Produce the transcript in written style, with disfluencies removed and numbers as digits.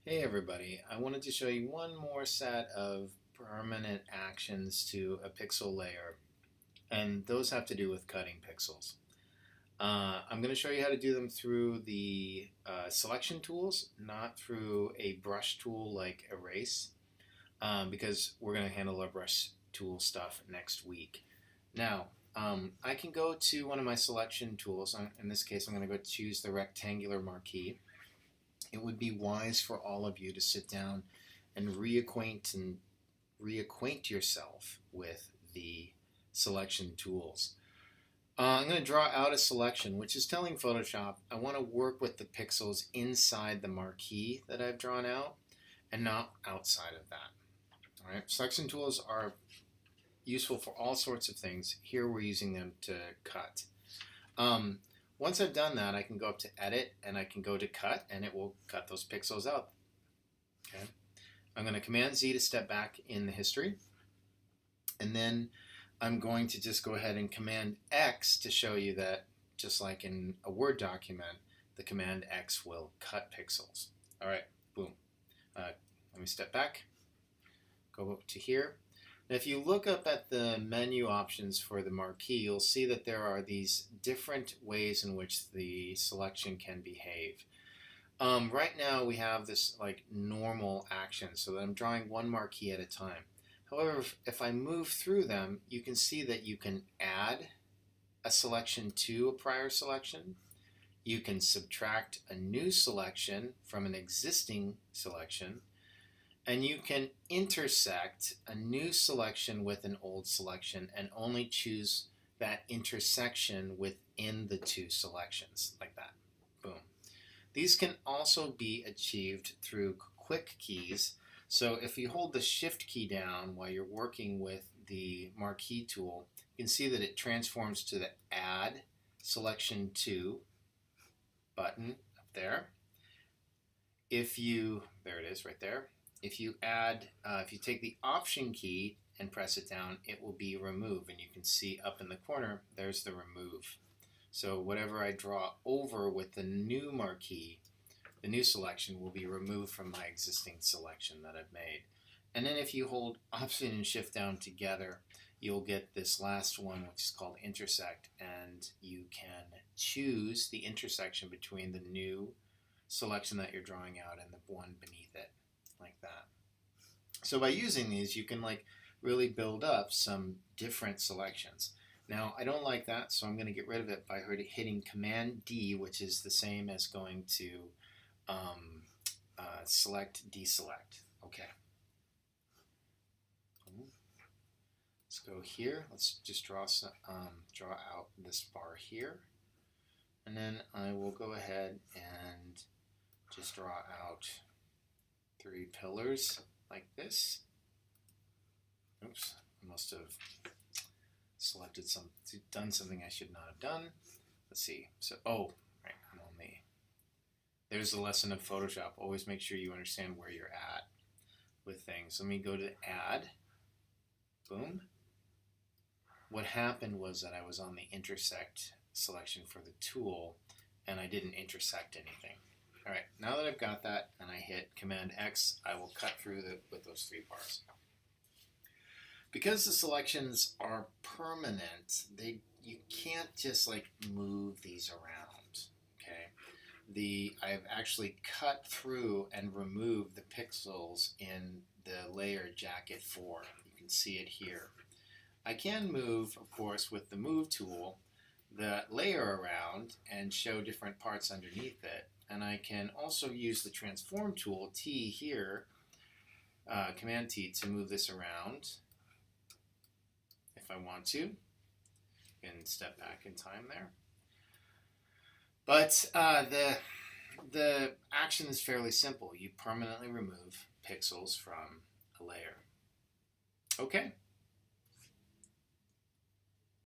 Hey everybody, I wanted to show you one more set of permanent actions to a pixel layer, and those have to do with cutting pixels. I'm going to show you how to do them through the selection tools, not through a brush tool like Erase, because we're going to handle our brush tool stuff next week. Now, I can go to one of my selection tools. In this case, I'm going to go choose the rectangular marquee. It would be wise for all of you to sit down and reacquaint yourself with the selection tools. I'm going to draw out a selection, which is telling Photoshop I want to work with the pixels inside the marquee that I've drawn out and not outside of that. All right, selection tools are useful for all sorts of things. Here we're using them to cut. Once I've done that, I can go up to Edit and I can go to Cut, and it will cut those pixels out. Okay. I'm going to Command Z to step back in the history, and then I'm going to just go ahead and Command X to show you that, just like in a Word document, the Command X will cut pixels. All right, boom. Let me step back, go up to here. Now, if you look up at the menu options for the marquee, you'll see that there are these different ways in which the selection can behave. Right now we have this like normal action, so that I'm drawing one marquee at a time. However, if I move through them, you can see that you can add a selection to a prior selection. You can subtract a new selection from an existing selection. And you can intersect a new selection with an old selection and only choose that intersection within the two selections, like that. Boom. These can also be achieved through quick keys. So if you hold the Shift key down while you're working with the marquee tool, you can see that it transforms to the Add Selection To button up there. There it is right there. If you take the Option key and press it down, it will be Remove, and you can see up in the corner, there's the Remove. So whatever I draw over with the new marquee, the new selection will be removed from my existing selection that I've made. And then if you hold Option and Shift down together, you'll get this last one, which is called Intersect, and you can choose the intersection between the new selection that you're drawing out and the one beneath it, like that. So by using these, you can really build up some different selections. Now, I don't like that, so I'm going to get rid of it by hitting Command D, which is the same as going to select, deselect. Okay. Let's go here. Let's just draw out this bar here. And then I will go ahead and just draw out 3 pillars like this. Oops, I must have done something I should not have done. Let's see. So, right, I'm on the. There's the lesson of Photoshop. Always make sure you understand where you're at with things. Let me go to Add. Boom. What happened was that I was on the Intersect selection for the tool, and I didn't intersect anything. All right, now that I've got that and I hit Command X, I will cut through with those 3 bars. Because the selections are permanent, you can't just move these around. Okay, I've actually cut through and removed the pixels in the layer Jacket 4. You can see it here. I can move, of course, with the Move tool, the layer around and show different parts underneath it. And I can also use the Transform tool, T here, Command T, to move this around if I want to. And step back in time there. But the action is fairly simple. You permanently remove pixels from a layer. Okay.